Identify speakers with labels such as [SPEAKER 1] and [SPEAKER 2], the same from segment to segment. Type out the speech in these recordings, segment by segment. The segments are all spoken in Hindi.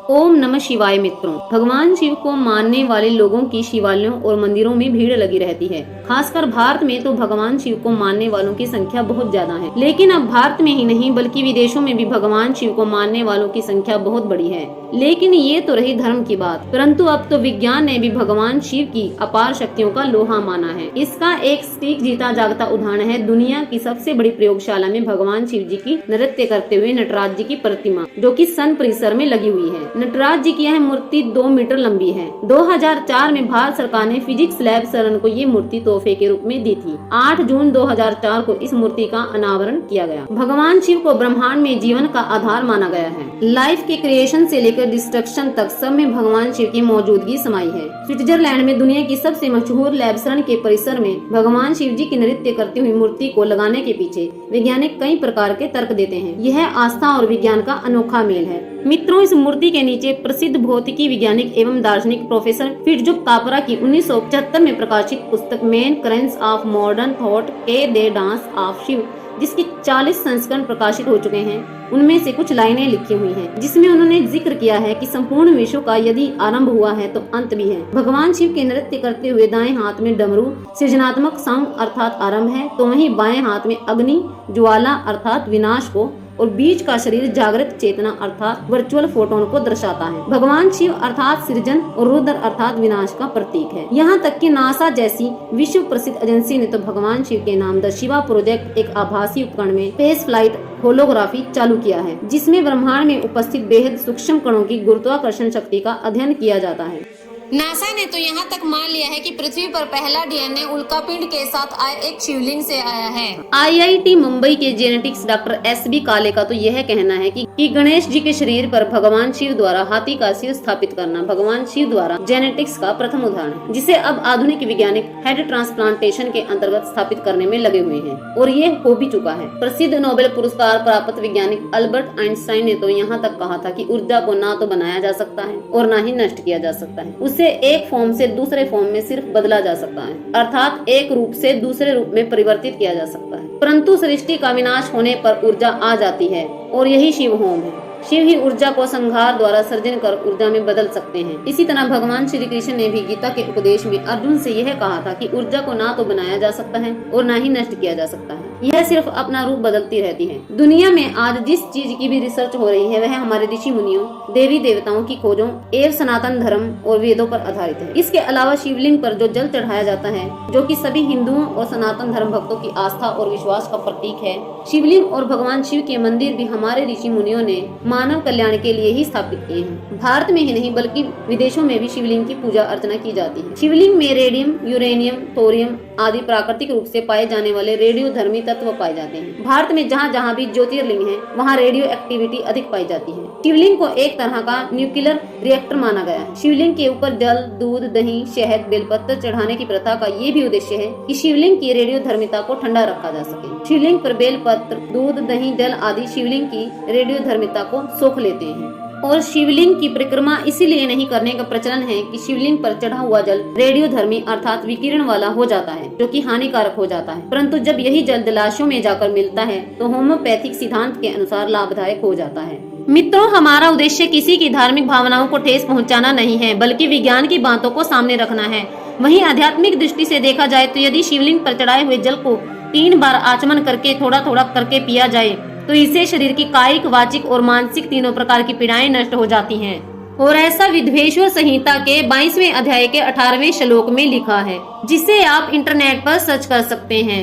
[SPEAKER 1] ओम नमः शिवाय। मित्रों, भगवान शिव को मानने वाले लोगों की शिवालयों और मंदिरों में भीड़ लगी रहती है। खासकर भारत में तो भगवान शिव को मानने वालों की संख्या बहुत ज्यादा है। लेकिन अब भारत में ही नहीं बल्कि विदेशों में भी भगवान शिव को मानने वालों की संख्या बहुत बड़ी है। लेकिन ये तो रही धर्म की बात, परंतु अब तो विज्ञान ने भी भगवान शिव की अपार शक्तियों का लोहा माना है। इसका एक सटीक जीता जागता उदाहरण है दुनिया की सबसे बड़ी प्रयोगशाला में भगवान शिव जी की नृत्य करते हुए नटराज जी की प्रतिमा, जो कि सन परिसर में लगी हुई है। नटराज जी की यह मूर्ति 2 मीटर लंबी है। 2004 में भारत सरकार ने फिजिक्स लैब सरन को ये मूर्ति तोहफे के रूप में दी थी। 8 जून 2004 को इस मूर्ति का अनावरण किया गया। भगवान शिव को ब्रह्मांड में जीवन का आधार माना गया है। लाइफ के क्रिएशन से लेकर डिस्ट्रक्शन तक सब में भगवान शिव की मौजूदगी समाई है। स्विट्जरलैंड में दुनिया की सबसे मशहूर लैब सरन के परिसर में भगवान शिव जी की नृत्य करती हुई मूर्ति को लगाने के पीछे वैज्ञानिक कई प्रकार के तर्क देते हैं। यह आस्था और विज्ञान का अनोखा मेल है। मित्रों, इस मूर्ति के नीचे प्रसिद्ध भौतिकी वैज्ञानिक एवं दार्शनिक प्रोफेसर फ्रिट्जोफ कापरा की 1975 में प्रकाशित पुस्तक मेन करेंस ऑफ मॉडर्न थॉट के दे डांस ऑफ शिव, जिसकी 40 संस्करण प्रकाशित हो चुके हैं, उनमें से कुछ लाइनें लिखी हुई हैं, जिसमें उन्होंने जिक्र किया है कि संपूर्ण विश्व का यदि आरंभ हुआ है तो अंत भी है। भगवान शिव के नृत्य करते हुए दाएं हाथ में डमरू सृजनात्मक साउंड अर्थात आरंभ है, तो वहीं बाएं हाथ में अग्नि ज्वाला अर्थात विनाश को और बीच का शरीर जागृत चेतना अर्थात वर्चुअल फोटोन को दर्शाता है। भगवान शिव अर्थात सृजन और रुद्र अर्थात विनाश का प्रतीक है। यहाँ तक कि नासा जैसी विश्व प्रसिद्ध एजेंसी ने तो भगवान शिव के नाम द शिवा प्रोजेक्ट एक आभासी उपकरण में स्पेस फ्लाइट होलोग्राफी चालू किया है, जिसमें ब्रह्मांड में उपस्थित बेहद सूक्ष्म कणों की गुरुत्वाकर्षण शक्ति का अध्ययन किया जाता है।
[SPEAKER 2] नासा ने तो यहाँ तक मान लिया है कि पृथ्वी पर पहला डीएनए उल्कापिंड के साथ आए एक शिवलिंग से आया है।
[SPEAKER 1] आईआईटी मुंबई के जेनेटिक्स डॉक्टर एसबी काले का तो यह कहना है कि गणेश जी के शरीर पर भगवान शिव द्वारा हाथी का सिर स्थापित करना भगवान शिव द्वारा जेनेटिक्स का प्रथम उदाहरण है, जिसे अब आधुनिक वैज्ञानिक हेड ट्रांसप्लांटेशन के अंतर्गत स्थापित करने में लगे हुए हैं और ये हो भी चुका है। प्रसिद्ध नोबेल पुरस्कार प्राप्त वैज्ञानिक अल्बर्ट आइंस्टाइन ने तो यहाँ तक कहा था कि ऊर्जा को ना तो बनाया जा सकता है और ना ही नष्ट किया जा सकता है, उसे एक फॉर्म से दूसरे फॉर्म में सिर्फ बदला जा सकता है, अर्थात एक रूप से दूसरे रूप में परिवर्तित किया जा सकता है। परंतु सृष्टि का विनाश होने पर ऊर्जा आ जाती है और यही शिव होम है। शिव ही ऊर्जा को संहार द्वारा सर्जन कर ऊर्जा में बदल सकते हैं। इसी तरह भगवान श्री कृष्ण ने भी गीता के उपदेश में अर्जुन से यह कहा था कि ऊर्जा को ना तो बनाया जा सकता है और ना ही नष्ट किया जा सकता है, यह सिर्फ अपना रूप बदलती रहती है। दुनिया में आज जिस चीज की भी रिसर्च हो रही है वह हमारे ऋषि मुनियों, देवी देवताओं की खोजों एवं सनातन धर्म और वेदों पर आधारित है। इसके अलावा शिवलिंग पर जो जल चढ़ाया जाता है, जो कि सभी हिंदुओं और सनातन धर्म भक्तों की आस्था और विश्वास का प्रतीक है, शिवलिंग और भगवान शिव के मंदिर भी हमारे ऋषि मुनियों ने मानव कल्याण के लिए ही स्थापित किए हैं। भारत में ही नहीं बल्कि विदेशों में भी शिवलिंग की पूजा अर्चना की जाती है। शिवलिंग में रेडियम, यूरेनियम, थोरियम आदि प्राकृतिक रूप से पाए जाने वाले रेडियो धर्मी तत्व पाए जाते हैं। भारत में जहाँ जहाँ भी ज्योतिर्लिंग है वहाँ रेडियो एक्टिविटी अधिक पाई जाती है। शिवलिंग को एक तरह का न्यूक्लियर रिएक्टर माना गया है। शिवलिंग के ऊपर जल, दूध, दही, शहद, बेलपत्र चढ़ाने की प्रथा का ये भी उद्देश्य है कि शिवलिंग की रेडियो धर्मिता को ठंडा रखा जा सके। शिवलिंग पर बेलपत्र, दूध, दही, जल आदि शिवलिंग की रेडियो धर्मिता को सोख लेते हैं। और शिवलिंग की परिक्रमा इसीलिए नहीं करने का प्रचलन है कि शिवलिंग पर चढ़ा हुआ जल रेडियो धर्मी अर्थात विकिरण वाला हो जाता है, जो कि हानिकारक हो जाता है। परंतु जब यही जल जलाशयों में जाकर मिलता है तो होम्योपैथिक सिद्धांत के अनुसार लाभदायक हो जाता है। मित्रों, हमारा उद्देश्य किसी की धार्मिक भावनाओं को ठेस पहुंचाना नहीं है, बल्कि विज्ञान की बातों को सामने रखना है। वहीं आध्यात्मिक दृष्टि से देखा जाए तो यदि शिवलिंग पर चढ़ाए हुए जल को 3 बार आचमन करके थोड़ा थोड़ा करके पिया जाए तो इससे शरीर की कायिक, वाचिक और मानसिक तीनों प्रकार की पीड़ाएं नष्ट हो जाती हैं। और ऐसा विद्वेश्वर संहिता के 22वें अध्याय के 18वें श्लोक में लिखा है, जिसे आप इंटरनेट पर सर्च कर सकते हैं।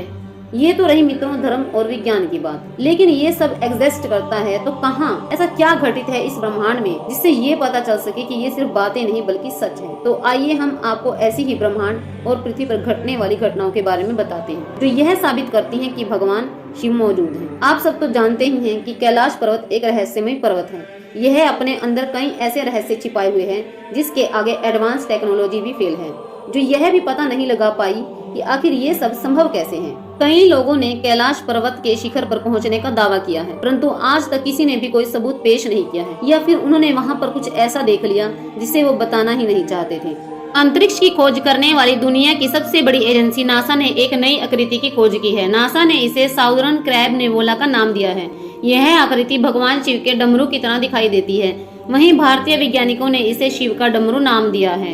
[SPEAKER 1] ये तो रही मित्रों धर्म और विज्ञान की बात, लेकिन ये सब एग्जिस्ट करता है तो कहाँ, ऐसा क्या घटित है इस ब्रह्मांड में जिससे ये पता चल सके कि ये सिर्फ बातें नहीं बल्कि सच है। तो आइए हम आपको ऐसी ही ब्रह्मांड और पृथ्वी पर घटने वाली घटनाओं के बारे में बताते हैं, जो यह साबित करती हैं कि भगवान शिव मौजूद हैं। आप सब तो जानते ही हैं कि कैलाश पर्वत एक रहस्यमय पर्वत है। यह अपने अंदर कई ऐसे रहस्य छिपाए हुए हैं जिसके आगे एडवांस टेक्नोलॉजी भी फेल है, जो यह भी पता नहीं लगा पाई कि आखिर ये सब संभव कैसे है। कई लोगों ने कैलाश पर्वत के शिखर पर पहुंचने का दावा किया है, परंतु आज तक किसी ने भी कोई सबूत पेश नहीं किया है, या फिर उन्होंने वहां पर कुछ ऐसा देख लिया जिसे वो बताना ही नहीं चाहते थे। अंतरिक्ष की खोज करने वाली दुनिया की सबसे बड़ी एजेंसी नासा ने एक नई आकृति की खोज की है। नासा ने इसे साउदर्न क्रैब नेबुला का नाम दिया है। यह आकृति भगवान शिव के डमरू की तरह दिखाई देती है। वहीं भारतीय वैज्ञानिकों ने इसे शिव का डमरू नाम दिया है।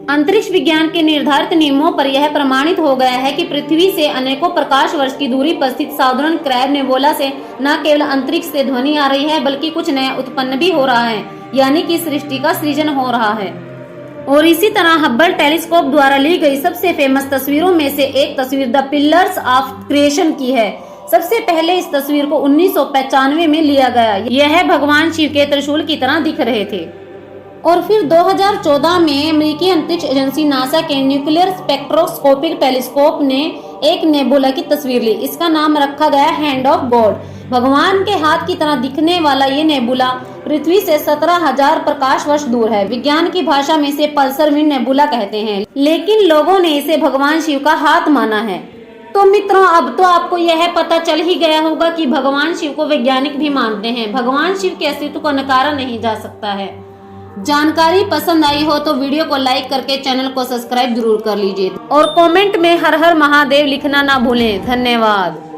[SPEAKER 1] अंतरिक्ष विज्ञान के निर्धारित नियमों पर यह प्रमाणित हो गया है कि पृथ्वी से अनेकों प्रकाश वर्ष की दूरी पर स्थित साउदर्न क्रैब नेबुला से न केवल अंतरिक्ष से ध्वनि आ रही है बल्कि कुछ नया उत्पन्न भी हो रहा है, यानी कि सृष्टि का सृजन हो रहा है। और इसी तरह हब्बल टेलीस्कोप द्वारा ली गई सबसे फेमस तस्वीरों में से एक तस्वीर द पिलर्स ऑफ क्रिएशन की है। सबसे पहले इस तस्वीर को 1995 में लिया गया। यह भगवान शिव के त्रिशूल की तरह दिख रहे थे। और फिर 2014 में अमेरिकी अंतरिक्ष एजेंसी नासा के न्यूक्लियर स्पेक्ट्रोस्कोपिक टेलीस्कोप ने एक नेबुला की तस्वीर ली। इसका नाम रखा गया हैंड ऑफ गॉड। भगवान के हाथ की तरह दिखने वाला ये नेबुला पृथ्वी से 17,000 प्रकाश वर्ष दूर है। विज्ञान की भाषा में इसे पल्सर विंड नेबुला कहते हैं, लेकिन लोगों ने इसे भगवान शिव का हाथ माना है। तो मित्रों, अब तो आपको यह पता चल ही गया होगा कि भगवान शिव को वैज्ञानिक भी मानते हैं। भगवान शिव के अस्तित्व को नकारा नहीं जा सकता है। जानकारी पसंद आई हो तो वीडियो को लाइक करके चैनल को सब्सक्राइब जरूर कर लीजिए और कमेंट में हर हर महादेव लिखना ना भूलें। धन्यवाद।